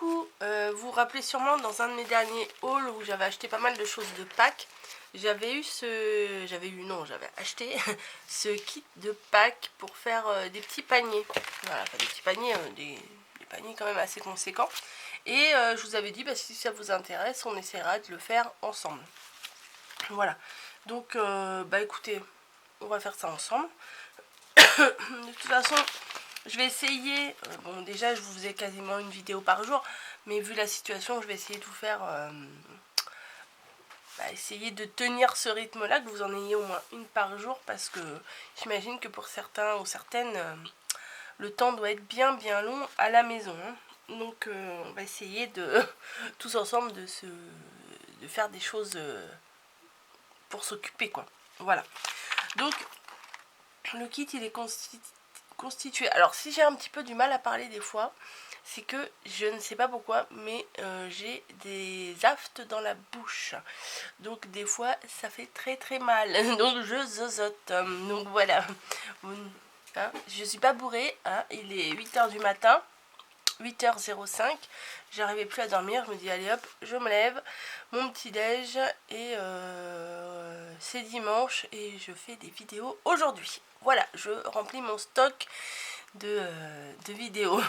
coucou, vous vous rappelez sûrement dans un de mes derniers hauls où j'avais acheté pas mal de choses de Pâques, j'avais acheté ce kit de Pâques pour faire des petits paniers. Voilà, pas des petits paniers, des paniers quand même assez conséquents. Et je vous avais dit, bah, si ça vous intéresse, on essaiera de le faire ensemble. Voilà, donc bah écoutez, on va faire ça ensemble. De toute façon, je vais essayer, bon déjà je vous faisais quasiment une vidéo par jour, mais vu la situation je vais essayer de vous faire, essayer de tenir ce rythme là, que vous en ayez au moins une par jour, parce que j'imagine que pour certains ou certaines, le temps doit être bien long à la maison. Donc on va essayer de tous ensemble de faire des choses pour s'occuper quoi. Voilà. Donc le kit il est constitué. Alors si j'ai un petit peu du mal à parler des fois, c'est que je ne sais pas pourquoi, mais j'ai des aftes dans la bouche. Donc des fois ça fait très mal. Donc je zozote. Donc voilà. Hein, je suis pas bourrée. Hein, il est 8h du matin. 8h05, j'arrivais plus à dormir, je me dis allez hop, je me lève, mon petit déj, et c'est dimanche et je fais des vidéos aujourd'hui. Voilà, je remplis mon stock de vidéos.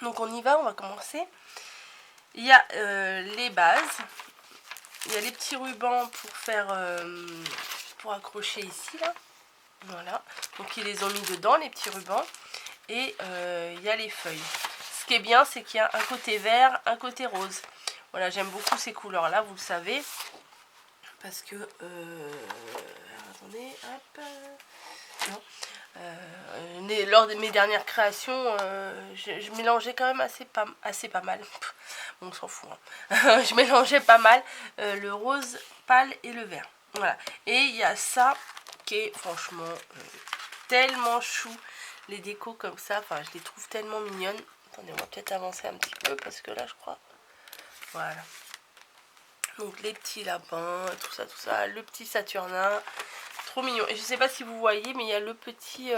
Donc on y va, on va commencer. Il y a les bases, il y a les petits rubans pour faire, pour accrocher ici là, voilà. Donc ils les ont mis dedans les petits rubans, et il y a les feuilles. Ce qui est bien, c'est qu'il y a un côté vert, un côté rose. Voilà, j'aime beaucoup ces couleurs là, vous le savez, parce que attendez, hop, non. Lors de mes dernières créations, je mélangeais quand même assez pas mal. Bon, on s'en fout. Hein. Je mélangeais pas mal le rose pâle et le vert. Voilà. Et il y a ça qui est franchement tellement chou. Les décos comme ça, enfin, je les trouve tellement mignonnes. Attendez, on va peut-être avancer un petit peu parce que là, je crois. Voilà. Donc les petits lapins, tout ça, le petit Saturnin. Trop mignon. Et je sais pas si vous voyez, mais il y a le petit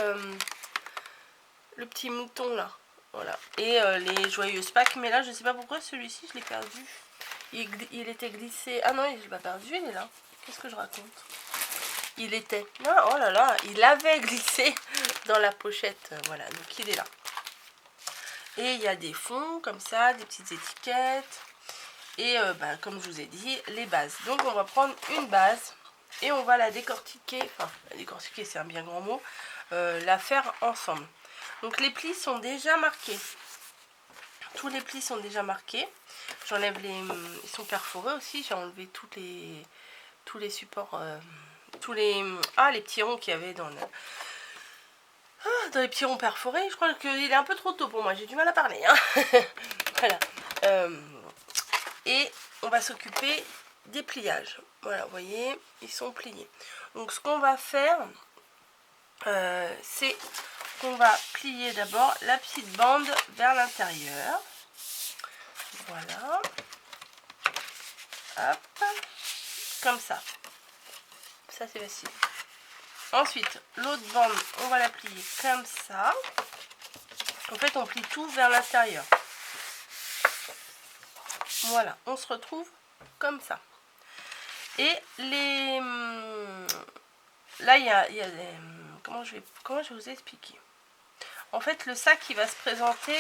mouton là. Voilà. Et les joyeuses Pâques. Mais là, je sais pas pourquoi celui-ci, je l'ai perdu. Il était glissé. Ah non, je l'ai pas perdu, il est là. Qu'est-ce que je raconte? Il était. Non, oh là là, il avait glissé dans la pochette. Voilà, donc il est là. Et il y a des fonds comme ça, des petites étiquettes. Et comme je vous ai dit, les bases. Donc on va prendre une base et on va la décortiquer. Enfin, la décortiquer c'est un bien grand mot. La faire ensemble. Donc les plis sont déjà marqués. Tous les plis sont déjà marqués. J'enlève les... Ils sont perforés aussi. J'ai enlevé tous les supports... les petits ronds qu'il y avait dans les petits ronds perforés. Je crois qu'il est un peu trop tôt pour moi. J'ai du mal à parler. Hein. Voilà. Et on va s'occuper des pliages. Voilà, vous voyez, ils sont pliés. Donc ce qu'on va faire, c'est qu'on va plier d'abord la petite bande vers l'intérieur. Voilà. Hop. Comme ça. Ça c'est facile. Ensuite, l'autre bande, on va la plier comme ça. En fait, on plie tout vers l'intérieur. Voilà, on se retrouve comme ça. Et les... Là, il y a des... Comment je vais vous expliquer? En fait, le sac, il va se présenter...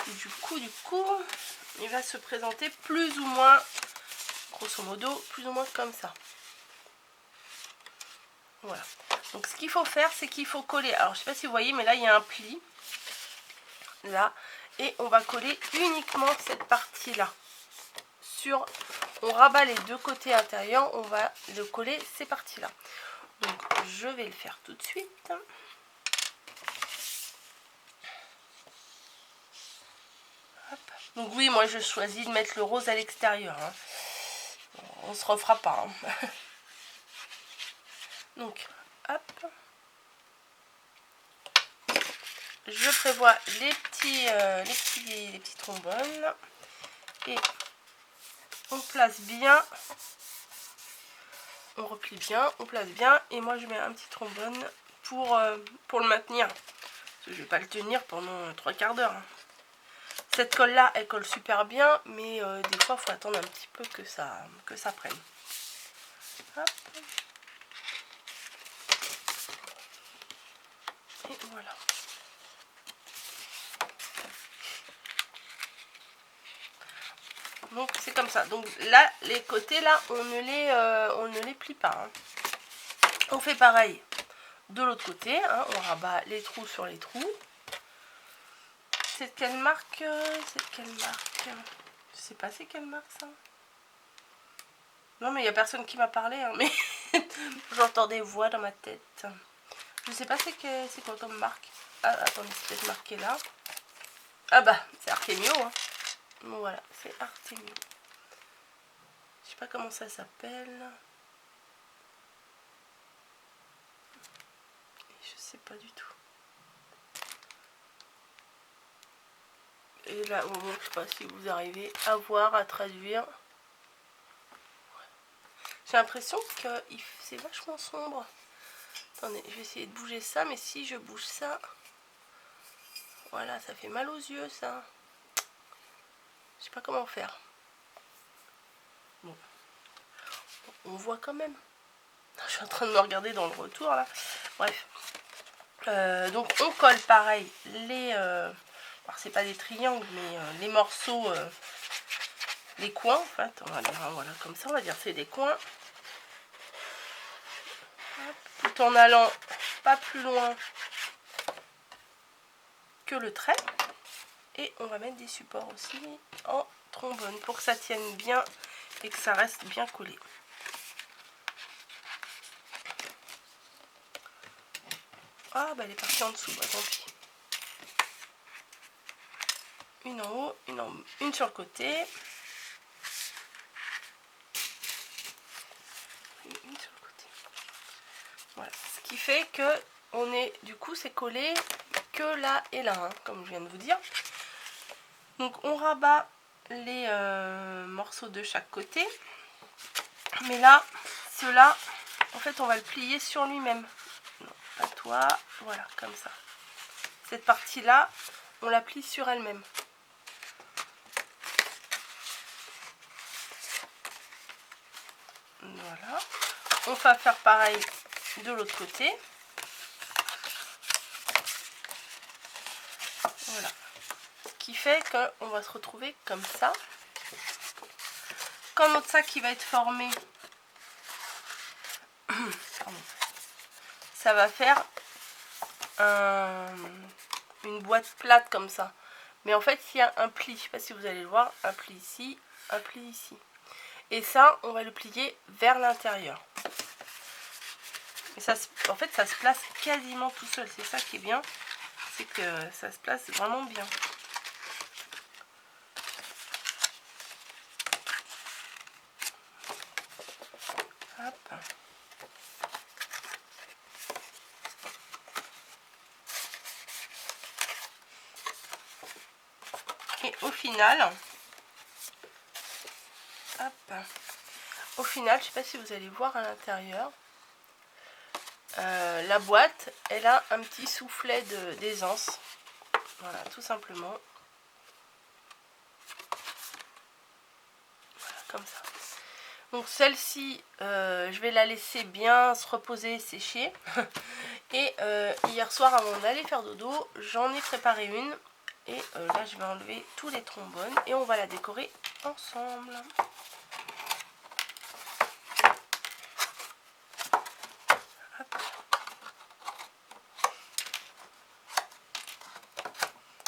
Du coup, il va se présenter plus ou moins, grosso modo, plus ou moins comme ça. Voilà. Donc, ce qu'il faut faire, c'est qu'il faut coller... Alors, je sais pas si vous voyez, mais là, il y a un pli. Là. Et on va coller uniquement cette partie-là. On rabat les deux côtés intérieurs, on va le coller ces parties-là. Donc, je vais le faire tout de suite. Hop. Donc oui, moi je choisis de mettre le rose à l'extérieur. Hein. On se refera pas. Hein. Donc, hop. Je prévois les petits trombones. Et on place bien. On replie bien, on place bien. Et moi je mets un petit trombone pour le maintenir. Parce que je vais pas le tenir pendant 3 quarts d'heure. Hein. Cette colle là, elle colle super bien, mais des fois, il faut attendre un petit peu que ça prenne. Hop. Et voilà. Donc c'est comme ça. Donc là, les côtés là, on ne les plie pas. Hein. On fait pareil de l'autre côté. Hein. On rabat les trous sur les trous. C'est de quelle marque? C'est de quelle marque? Je sais pas c'est quelle marque ça. Non mais il n'y a personne qui m'a parlé. Hein, mais j'entends des voix dans ma tête. Je sais pas c'est quoi comme marque. Ah attendez, c'est peut-être marqué là. Ah bah c'est Artemio. Hein. Bon voilà, c'est Artemio. Je sais pas comment ça s'appelle. Je sais pas du tout. Et là, bon, je sais pas si vous arrivez à voir, à traduire. J'ai l'impression que c'est vachement sombre. Attendez, je vais essayer de bouger ça, mais si je bouge ça, voilà, ça fait mal aux yeux, ça. Je sais pas comment faire. Bon, on voit quand même. Je suis en train de me regarder dans le retour là. Bref. Donc on colle pareil les... alors c'est pas des triangles, mais les morceaux, les coins en fait. On va dire, voilà, comme ça on va dire c'est des coins. Hop, tout en allant pas plus loin que le trait. Et on va mettre des supports aussi en trombone pour que ça tienne bien et que ça reste bien collé. Ah bah elle est partie en dessous, bah tant pis. Une en haut, une sur le côté. Une sur le côté. Voilà. Ce qui fait que on est, du coup c'est collé que là et là, hein, comme je viens de vous dire. Donc on rabat les morceaux de chaque côté. Mais là, ceux-là, en fait on va le plier sur lui-même. Non, pas toi, voilà, comme ça. Cette partie-là, on la plie sur elle-même. Voilà. On va faire pareil de l'autre côté. Voilà. Ce qui fait qu'on va se retrouver comme ça. Quand notre sac il va être formé, ça va faire une boîte plate comme ça. Mais en fait, il y a un pli. Je ne sais pas si vous allez le voir. Un pli ici, un pli ici. Et ça, on va le plier vers l'intérieur. Et ça, en fait, ça se place quasiment tout seul. C'est ça qui est bien. C'est que ça se place vraiment bien. Hop. Et au final, je ne sais pas si vous allez voir à l'intérieur, la boîte, elle a un petit soufflet d'aisance. Voilà, tout simplement. Voilà, comme ça. Donc celle-ci, je vais la laisser bien se reposer, sécher. Et hier soir, avant d'aller faire dodo, j'en ai préparé une. Et là, je vais enlever tous les trombones et on va la décorer ensemble. Hop.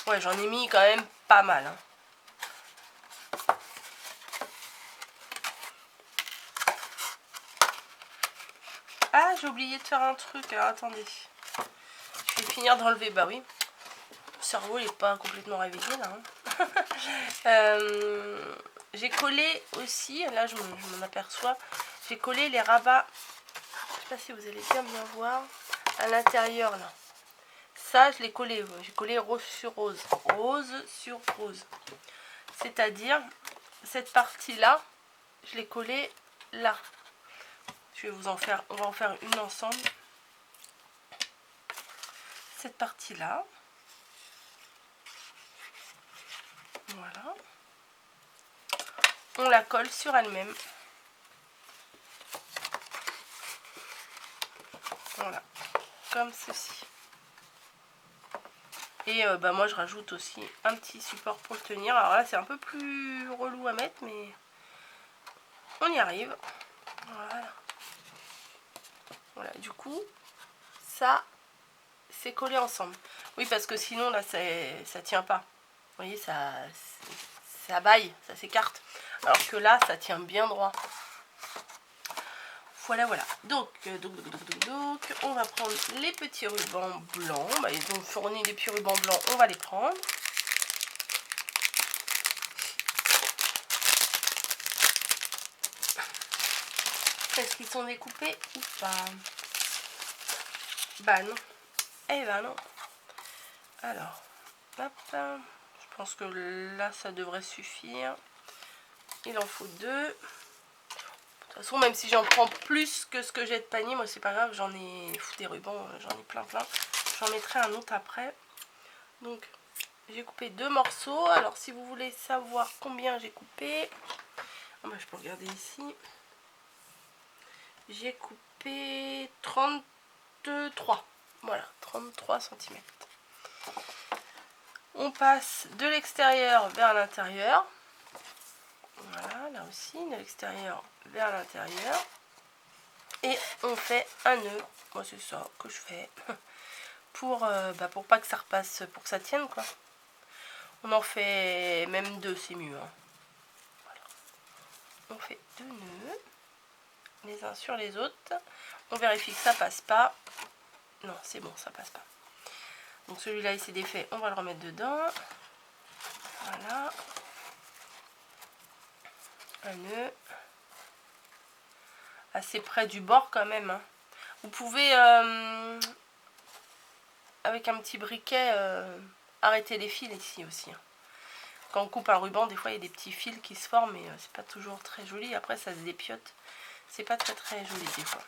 Ouais, j'en ai mis quand même pas mal. Hein. Ah, j'ai oublié de faire un truc. Alors, attendez. Je vais finir d'enlever. Bah oui. Le cerveau, il n'est pas complètement réveillé là. Hein. J'ai collé aussi. Là, je m'en aperçois. J'ai collé les rabats. Je sais pas si vous allez bien voir. À l'intérieur là. Ça, je l'ai collé. J'ai collé rose sur rose. Rose sur rose. C'est-à-dire, cette partie-là, je l'ai collée là. Je vais vous en faire, on va en faire une ensemble. Cette partie-là. on la colle sur elle-même. Voilà, comme ceci. Et bah moi je rajoute aussi un petit support pour le tenir. Alors là c'est un peu plus relou à mettre, mais on y arrive. Voilà. Voilà, du coup ça c'est collé ensemble. Oui, parce que sinon là ça tient pas. Vous voyez, ça baille, ça s'écarte. Alors que là ça tient bien droit. Voilà, voilà. Donc, on va prendre les petits rubans blancs. Bah, ils ont fourni des petits rubans blancs, on va les prendre. Est-ce qu'ils sont découpés ou pas? Bah non. Eh ben non. Alors, hop. Je pense que là, ça devrait suffire. Il en faut 2. De toute façon, même si j'en prends plus que ce que j'ai de panier, moi c'est pas grave, j'en ai des rubans, j'en ai plein. J'en mettrai un autre après. Donc, j'ai coupé 2 morceaux. Alors, si vous voulez savoir combien j'ai coupé, oh bah, je peux regarder ici. J'ai coupé 33. Voilà, 33 cm. On passe de l'extérieur vers l'intérieur. Voilà, là aussi, de l'extérieur vers l'intérieur. Et on fait un nœud. Moi, c'est ça que je fais. Pour pas que ça repasse, pour que ça tienne, quoi. On en fait même 2, c'est mieux. Hein. Voilà. On fait 2 nœuds, les uns sur les autres. On vérifie que ça passe pas. Non, c'est bon, ça passe pas. Donc celui-là, il s'est défait, on va le remettre dedans. Voilà. Un nœud. Assez près du bord quand même. Hein. Vous pouvez, avec un petit briquet, arrêter les fils ici aussi. Hein. Quand on coupe un ruban, des fois il y a des petits fils qui se forment et c'est pas toujours très joli. Après ça se dépiote. C'est pas très joli des fois.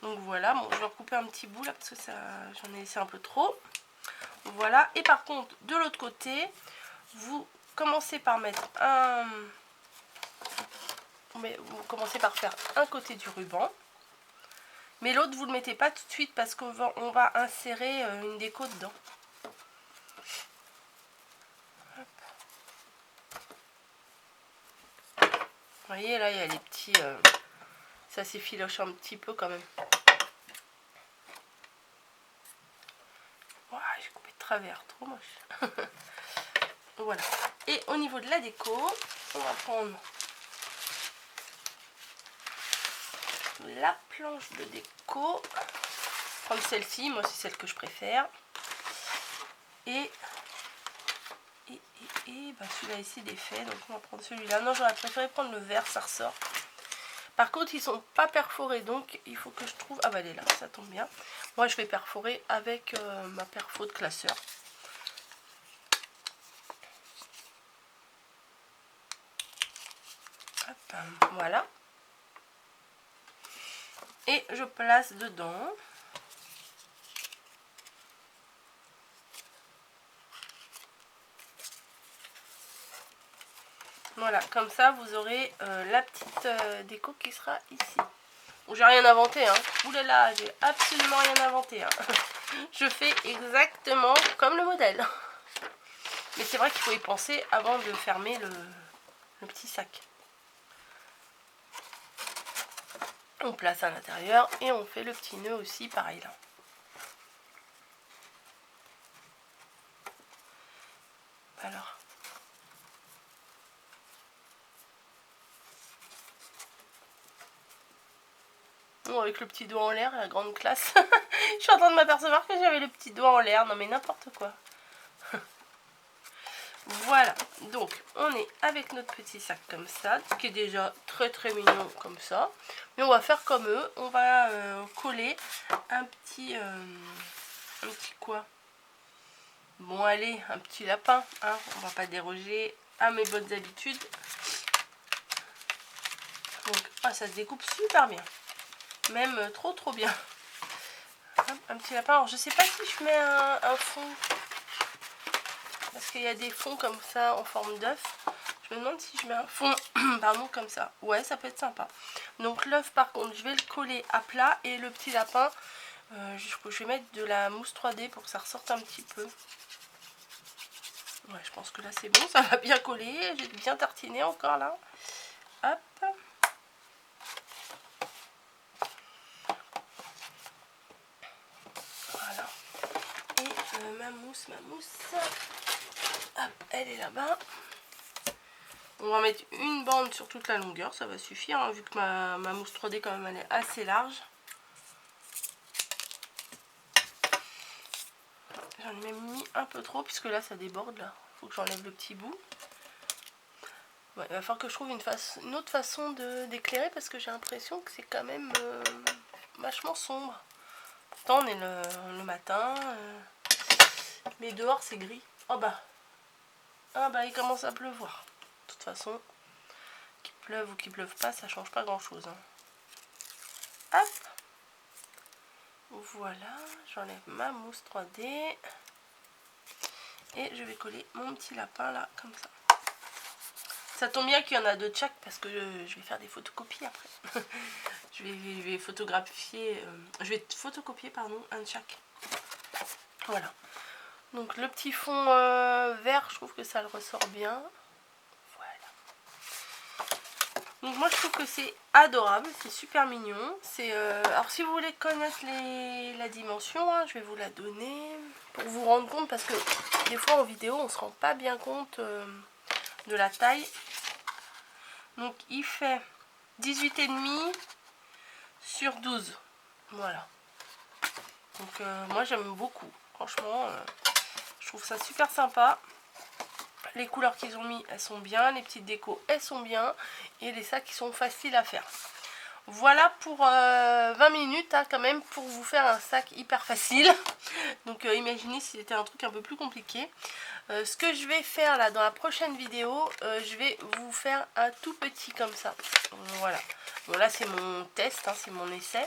Donc voilà, bon, je vais recouper un petit bout là parce que j'en ai laissé un peu trop. Voilà, et par contre, de l'autre côté, vous commencez par mettre vous commencez par faire un côté du ruban. Mais l'autre, vous ne le mettez pas tout de suite parce qu'on va insérer une déco dedans. Hop. Vous voyez, là, il y a les petits... ça s'effiloche un petit peu quand même. Voilà, j'ai coupé de travers, trop moche. Voilà. Et au niveau de la déco, on va prendre la planche de déco. Prendre celle-ci, moi c'est celle que je préfère. Et bah celui-là ici il est fait, donc on va prendre celui-là. Non, j'aurais préféré prendre le vert, ça ressort. Par contre, ils sont pas perforés, donc il faut que je trouve... Ah bah elle est là, ça tombe bien. Moi je vais perforer avec ma perfo de classeur. Hop, voilà. Et je place dedans. Voilà, comme ça vous aurez la petite déco qui sera ici. Bon, j'ai rien inventé, hein. Oulala, j'ai absolument rien inventé. Hein. Je fais exactement comme le modèle. Mais c'est vrai qu'il faut y penser avant de fermer le petit sac. On place à l'intérieur et on fait le petit nœud aussi, pareil là. Alors. Bon, avec le petit doigt en l'air, la grande classe. Je suis en train de m'apercevoir que j'avais le petit doigt en l'air. Non mais n'importe quoi. Voilà, donc on est avec notre petit sac comme ça, qui est déjà très mignon comme ça. Mais on va faire comme eux, on va coller un petit quoi? Bon allez, un petit lapin, hein. On va pas déroger à mes bonnes habitudes. Donc ça se découpe super bien, même trop bien. Hop, un petit lapin, alors je sais pas si je mets un fond. Parce qu'il y a des fonds comme ça en forme d'œuf. Je Je me demande si je mets un fond pardon, comme ça. Ouais, ça peut être sympa. Donc l'œuf par contre, je vais le coller à plat. Et le petit lapin, je vais mettre de la mousse 3D pour que ça ressorte un petit peu. Ouais, je pense que là c'est bon, ça va bien coller. J'ai bien tartiné encore là. Hop. Voilà. Et ma mousse. Hop, elle est là-bas. On va mettre une bande sur toute la longueur, ça va suffire, hein, vu que ma mousse 3D quand même elle est assez large. J'en ai même mis un peu trop puisque là ça déborde là. Faut que j'enlève le petit bout. Ouais, il va falloir que je trouve une autre façon d'éclairer parce que j'ai l'impression que c'est quand même vachement sombre. Pourtant on est le matin, mais dehors c'est gris. Oh bah, ah bah il commence à pleuvoir. De toute façon, qu'il pleuve ou qu'il pleuve pas, ça change pas grand chose. Hein. Hop. Voilà, j'enlève ma mousse 3D. Et je vais coller mon petit lapin là, comme ça. Ça tombe bien qu'il y en a deux de chaque parce que je vais faire des photocopies après. je vais photographier, je vais photocopier pardon, un de chaque. Voilà. Donc le petit fond vert, je trouve que ça le ressort bien. Donc moi je trouve que c'est adorable, c'est super mignon. Alors si vous voulez connaître la dimension, hein, je vais vous la donner pour vous rendre compte parce que des fois en vidéo on ne se rend pas bien compte de la taille. Donc il fait 18,5 sur 12. Voilà. Donc moi j'aime beaucoup. Franchement, je trouve ça super sympa. Les couleurs qu'ils ont mis, elles sont bien. Les petites décos, elles sont bien. Et les sacs, ils sont faciles à faire. Voilà pour 20 minutes hein, quand même pour vous faire un sac hyper facile. Donc imaginez si c'était un truc un peu plus compliqué. Ce que je vais faire là dans la prochaine vidéo, je vais vous faire un tout petit comme ça. Voilà. Bon là c'est mon test, hein, c'est mon essai.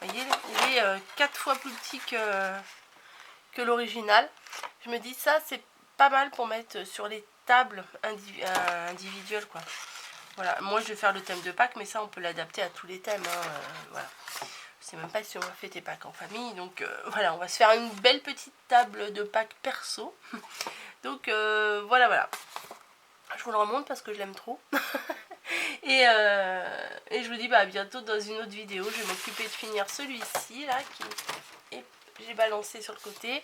Vous voyez, il est 4 fois plus petit que l'original. Je me dis ça c'est pas mal pour mettre sur les tables individuelles quoi. Voilà, moi je vais faire le thème de Pâques, mais ça on peut l'adapter à tous les thèmes. Hein, voilà. Je sais même pas si on va fêter Pâques en famille, donc voilà, on va se faire une belle petite table de Pâques perso. Donc voilà. Je vous le remonte parce que je l'aime trop. et je vous dis bah, à bientôt dans une autre vidéo. Je vais m'occuper de finir celui-ci là qui j'ai balancé sur le côté.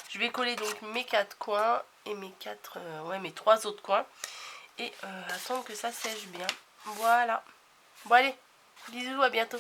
Je vais coller donc mes 4 coins et mes 3 autres coins. Et attendre que ça sèche bien. Voilà. Bon allez, bisous, à bientôt.